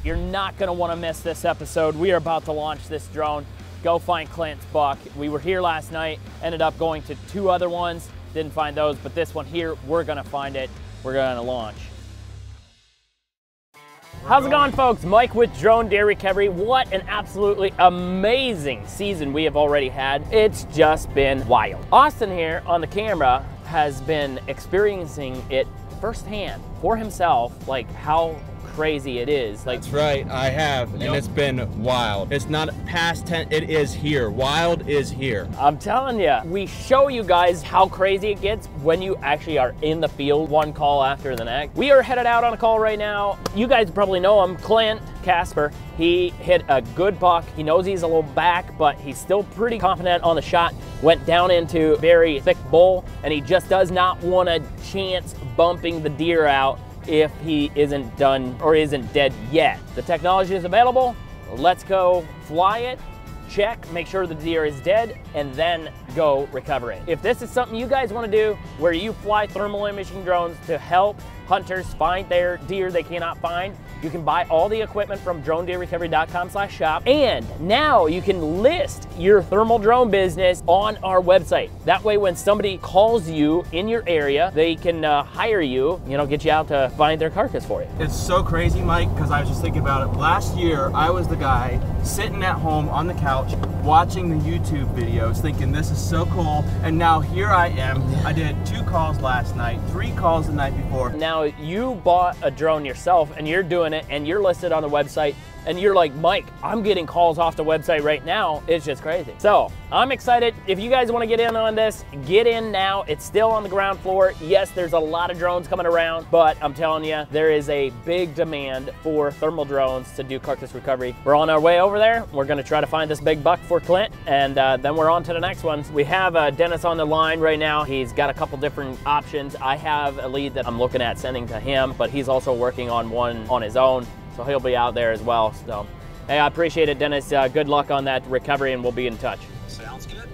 You're not gonna wanna miss this episode. We are about to launch this drone. Go find Clint's buck. We were here last night, ended up going to 2 other ones, didn't find those, but this one here, we're gonna find it. We're gonna launch. How's it going, folks? Mike with Drone Deer Recovery. What an absolutely amazing season we have already had. It's just been wild. Austin here on the camera has been experiencing it firsthand for himself, like how crazy it is. Like, that's right, I have, and it's been wild. It's not past 10, it is here. Wild is here. I'm telling you, we show you guys how crazy it gets when you actually are in the field, one call after the next. We are headed out on a call right now. You guys probably know him, Clint Casper. He hit a good buck. He knows he's a little back, but he's still pretty confident on the shot. Went down into very thick bull, and he just does not want a chance bumping the deer out if he isn't done or isn't dead yet. The technology is available. Let's go fly it, check, make sure the deer is dead, and then go recover it. If this is something you guys want to do, where you fly thermal imaging drones to help hunters find their deer they cannot find, you can buy all the equipment from dronedeerrecovery.com/shop, and now you can list your thermal drone business on our website. That way, when somebody calls you in your area, they can hire you, get you out to find their carcass for you. It's so crazy, Mike, because I was just thinking about it. Last year, I was the guy sitting at home on the couch watching the YouTube videos thinking this is so cool, and now here I am. I did 2 calls last night, 3 calls the night before. Now you bought a drone yourself and you're doing it and you're listed on the website, and you're like, Mike, I'm getting calls off the website right now. It's just crazy. So I'm excited. If you guys want to get in on this, get in now. It's still on the ground floor. Yes, there's a lot of drones coming around, but I'm telling you, there is a big demand for thermal drones to do carcass recovery. We're on our way over there. We're going to try to find this big buck for Clint, and then we're on to the next ones. We have Dennis on the line right now. He's got a couple different options. I have a lead that I'm looking at sending to him, but he's also working on one on his own, so he'll be out there as well. So, hey, I appreciate it, Dennis. Good luck on that recovery, and we'll be in touch. Sounds good.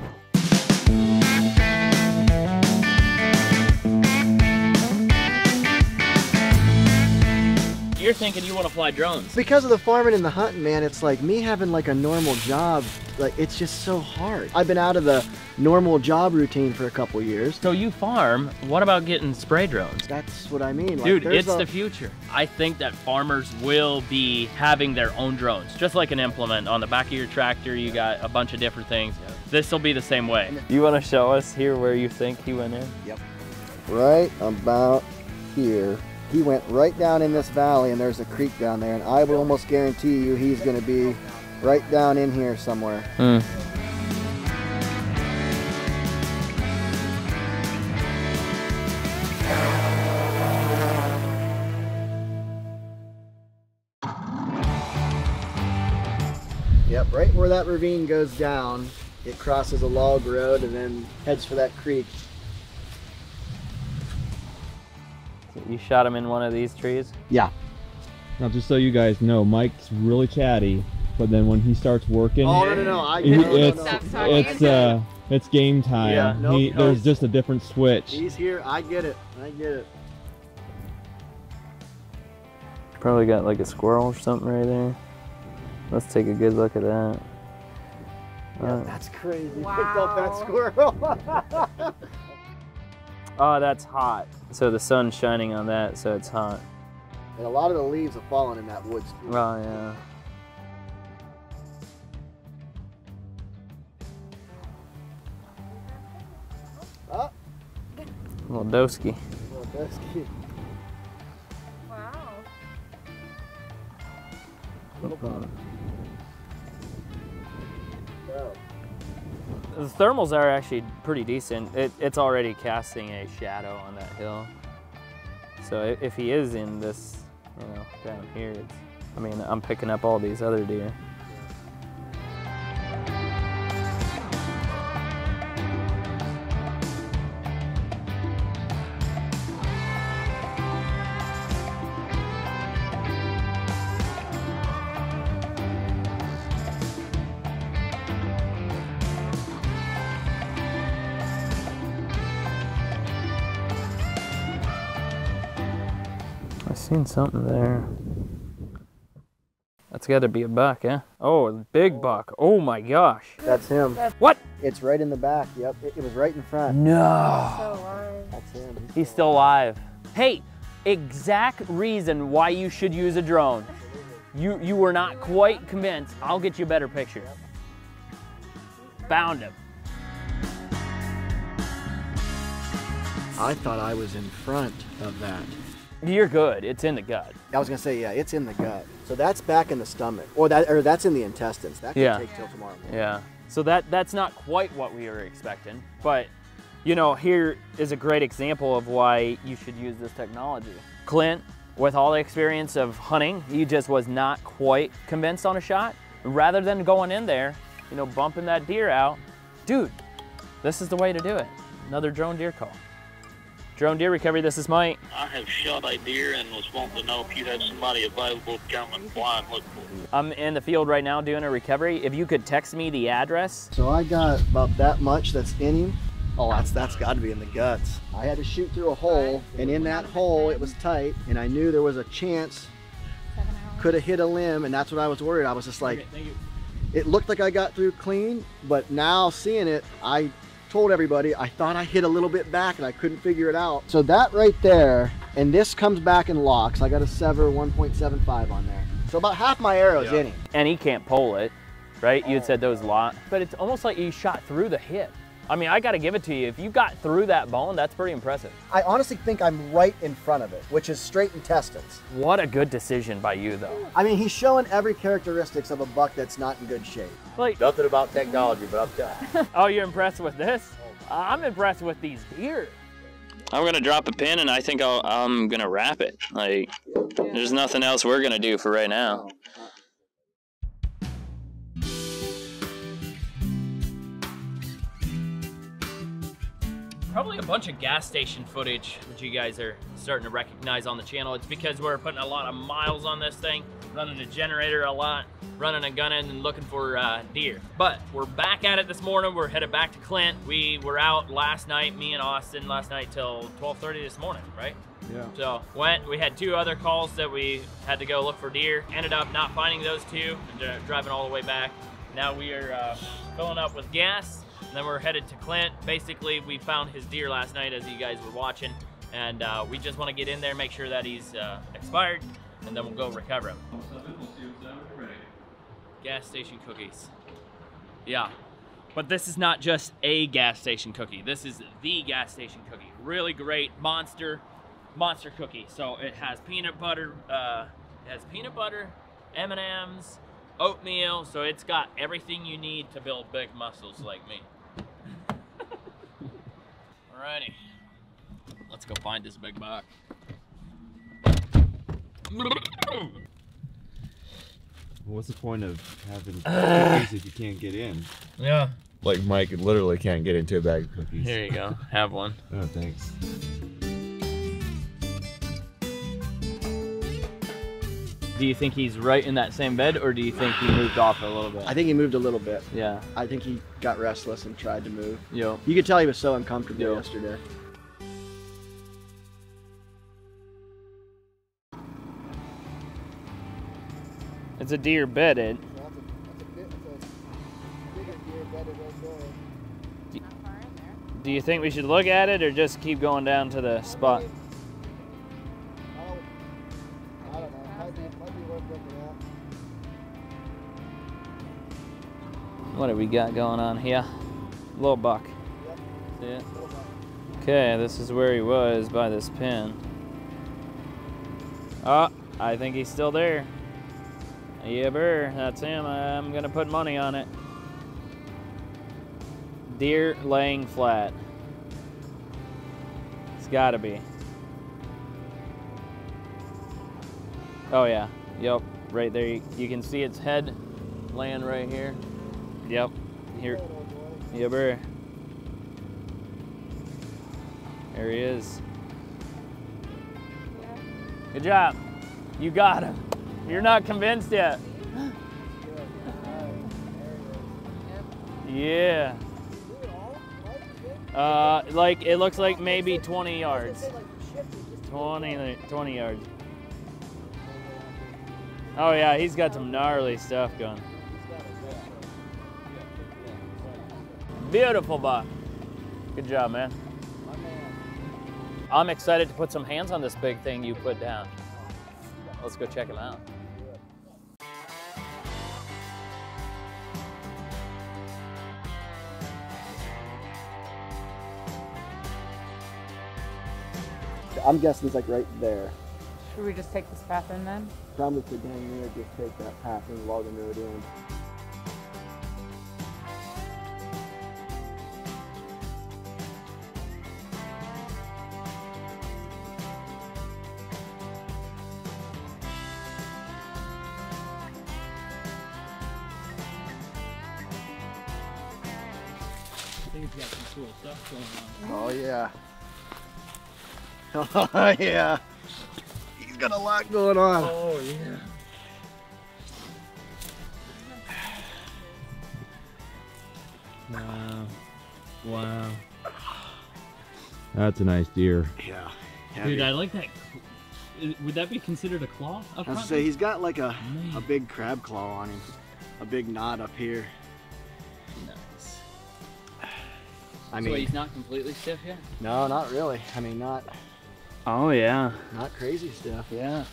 You're thinking you want to fly drones. Because of the farming and the hunting, man, it's like me having like a normal job, like it's just so hard. I've been out of the normal job routine for a couple years. So you farm, what about getting spray drones? That's what I mean. Like, dude, it's the future. I think that farmers will be having their own drones, just like an implement. On the back of your tractor, you got a bunch of different things. This will be the same way. You want to show us here where you think he went in? Yep. Right about here. He went right down in this valley, and there's a creek down there, and I would almost guarantee you he's going to be right down in here somewhere. Yep, right where that ravine goes down, it crosses a log road and then heads for that creek. You shot him in one of these trees? Yeah. Now, just so you guys know, Mike's really chatty, but then when he starts working, oh no, I get it. It's game time. Yeah, nope, there's just a different switch. He's here. I get it. I get it. Probably got like a squirrel or something right there. Let's take a good look at that. Yeah, that's crazy. Wow. Picked up that squirrel. Oh, that's hot. So the sun's shining on that, so it's hot. And a lot of the leaves have fallen in that woods. Oh, yeah. Oh. Little doski. Little doski. Wow. Little bottom. So. The thermals are actually pretty decent. It's already casting a shadow on that hill. So if he is in this, down here, I'm picking up all these other deer. I seen something there. That's got to be a buck, yeah? Oh, a big buck. Oh my gosh. That's him. What? It's right in the back. Yep, it was right in front. No. So alive. That's him. He's still alive. Hey, exact reason why you should use a drone. You were not quite convinced. I'll get you a better picture. Found him. I thought I was in front of that. You're good. It's in the gut. I was gonna say, yeah, it's in the gut. So that's back in the stomach, or that's in the intestines. That could Yeah. take till tomorrow morning. Yeah. So that's not quite what we were expecting, but you know, here is a great example of why you should use this technology. Clint, with all the experience of hunting, he just was not quite convinced on a shot. Rather than going in there, you know, bumping that deer out, dude, this is the way to do it. Another drone deer call. Drone deer recovery, this is Mike. I have shot a deer and was wanting to know if you had somebody available to come and fly and look for it. I'm in the field right now doing a recovery. If you could text me the address. So I got about that much that's in him. Oh, that's got to be in the guts. I had to shoot through a hole, and in that hole it was tight, and I knew there was a chance could have hit a limb, and that's what I was worried. I was just like, it looked like I got through clean, but now seeing it, I told everybody I thought I hit a little bit back and I couldn't figure it out. So that right there, and this comes back and locks. I got a Sever 1.75 on there. So about half my arrow's in him. And he can't pull it, right? You had said those lot, but it's almost like you shot through the hip. I mean, I got to give it to you. If you got through that bone, that's pretty impressive. I honestly think I'm right in front of it, which is straight intestines. What a good decision by you, though. I mean, he's showing every characteristics of a buck that's not in good shape. Like, Nothing about technology, but I'm telling you. oh, you're impressed with this? I'm impressed with these deer. I'm gonna drop a pin and I think I'm gonna wrap it. Like, there's nothing else we're gonna do for right now. Probably a bunch of gas station footage that you guys are starting to recognize on the channel. It's because we're putting a lot of miles on this thing, running a generator a lot, running and gunning and looking for deer. But we're back at it this morning. We're headed back to Clint. We were out last night, me and Austin, last night till 12:30 this morning, right? Yeah. So we had 2 other calls that we had to go look for deer. Ended up not finding those 2 and driving all the way back. Now we are filling up with gas. And then we're headed to Clint. Basically, we found his deer last night as you guys were watching. And we just want to get in there, make sure that he's expired, and then we'll go recover him. Gas station cookies. Yeah, but this is not just a gas station cookie. This is the gas station cookie. Really great monster cookie. So it has peanut butter, M&Ms, oatmeal. So it's got everything you need to build big muscles like me. Alrighty, let's go find this big buck. What's the point of having cookies if you can't get in? Yeah. Like Mike literally can't get into a bag of cookies. Here you go. Have one. Oh, thanks. Do you think he's right in that same bed, or do you think he moved off a little bit? I think he moved a little bit. Yeah. I think he got restless and tried to move. Yo. You could tell he was so uncomfortable Yeah. yesterday. It's a deer bedded. That's a bigger deer bedded right there. Not far in there. Do you think we should look at it, or just keep going down to the spot? I don't know. Might be worth looking at. What have we got going on here? Little buck. Yep. See it? Okay, this is where he was by this pin. Oh, I think he's still there. Yeah, brr, that's him. I'm gonna put money on it. Deer laying flat. It's gotta be. Oh yeah, yep, right there. You can see its head laying right here. Yep, here. Yeah, brr. There he is. Good job. You got him. You're not convinced yet. Yeah. Like it looks like maybe 20 yards. 20 yards. Oh yeah, he's got some gnarly stuff going. Beautiful buck. Good job, man. I'm excited to put some hands on this big thing you put down. Let's go check him out. I'm guessing it's like right there. Should we just take this path in then? Probably could hang near, just take that path and log the road in. I think he's got some cool stuff going on. Oh yeah. Oh yeah. He's got a lot going on. Oh yeah. Wow. Wow. That's a nice deer. Yeah. Dude, I like that. Would that be considered a claw? I was gonna say he's got like a big crab claw on him. A big knot up here. Nice. I mean, so he's not completely stiff yet? No, not really. I mean, not Yeah. not crazy stuff. Yeah.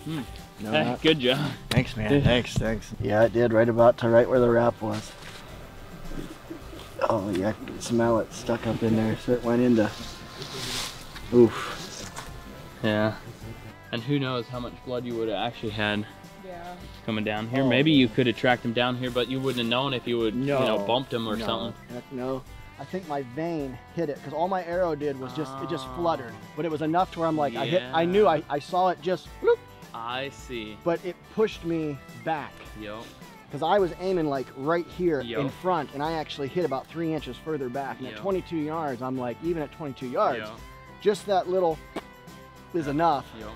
No, Hey, not, good job. thanks, man. Thanks. Yeah, it did right about to right where the wrap was. Oh yeah, I can smell it stuck up in there. So it went into. Oof. Yeah. And who knows how much blood you would have actually had Yeah. coming down here. Oh. Maybe you could have tracked him down here, but you wouldn't have known if you would, you know, bumped him or no, something. heck no. I think my vein hit it because all my arrow did was just it just fluttered, but it was enough to where I'm like I knew I saw it just bloop, I see. but it pushed me back Yo. because I was aiming like right here Yo. in front and I actually hit about 3 inches further back, and at 22 yards I'm like, even at 22 yards Yo. just that little is enough. Yo.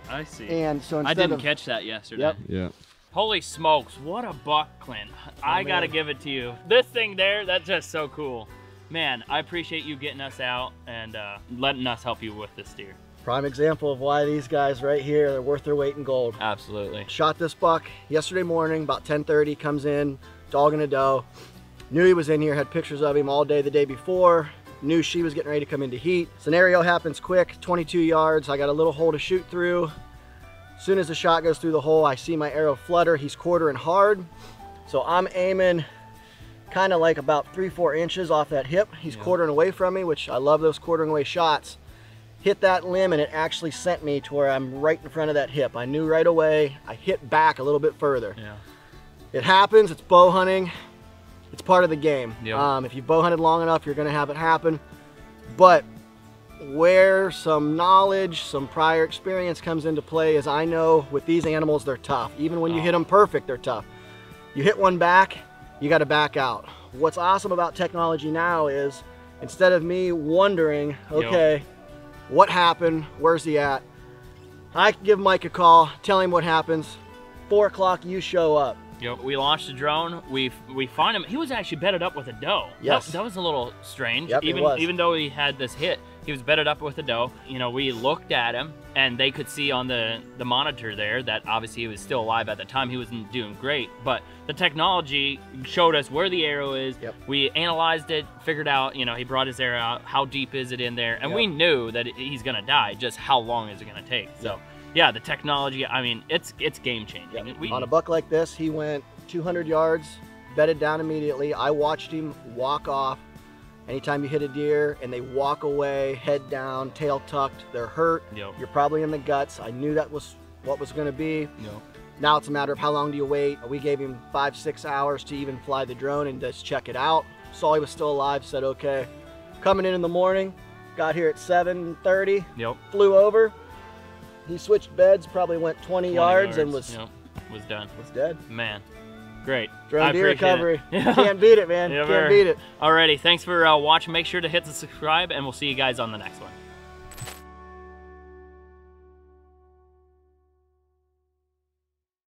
I see. And so I instead didn't of catch that yesterday. Yep. Yeah. Holy smokes, what a buck, Clint. I gotta give it to you. This thing there, that's just so cool. Man, I appreciate you getting us out and letting us help you with this deer. prime example of why these guys right here, they're worth their weight in gold. Absolutely. Shot this buck yesterday morning, about 10:30, comes in, dog and a doe. Knew he was in here, had pictures of him all day the day before. Knew she was getting ready to come into heat. Scenario happens quick, 22 yards. I got a little hole to shoot through. As soon as the shot goes through the hole, I see my arrow flutter. He's quartering hard. So I'm aiming kind of like about 3-4 inches off that hip. He's quartering away from me, which I love those quartering away shots. Hit that limb and it actually sent me to where I'm right in front of that hip. I knew right away. I hit back a little bit further. Yeah. It happens, it's bow hunting. It's part of the game. Yep. If you've bow hunted long enough, you're gonna have it happen. But where some knowledge, some prior experience comes into play is I know with these animals, they're tough. Even when you hit them perfect, they're tough. You hit one back, you gotta back out. What's awesome about technology now is instead of me wondering, okay, what happened, where's he at? I can give Mike a call, tell him what happens. 4 o'clock, you show up. Yep. We launched the drone. We find him. He was actually bedded up with a doe. Yes. That was a little strange. Yep, it even was. even though he had this hit, he was bedded up with a doe. You know, we looked at him and they could see on the monitor there that obviously he was still alive at the time. He wasn't doing great, but the technology showed us where the arrow is. Yep. We analyzed it, figured out, you know, he brought his arrow out, how deep is it in there, and we knew that he's gonna die. Just how long is it gonna take? So. Yeah, the technology, I mean, it's game changing. Yep. On a buck like this, he went 200 yards, bedded down immediately. I watched him walk off. Anytime you hit a deer and they walk away, head down, tail tucked, they're hurt. Yep. You're probably in the guts. I knew that was what was gonna be. Yep. Now it's a matter of how long do you wait. We gave him 5-6 hours to even fly the drone and just check it out. Saw he was still alive, said, okay. Coming in the morning, got here at 7:30, flew over. He switched beds, probably went 20 yards and was done. Was dead. Man, great. Drone deer recovery. Can't beat it, man. Can't beat it. Alrighty, thanks for watching. Make sure to hit the subscribe, and we'll see you guys on the next one.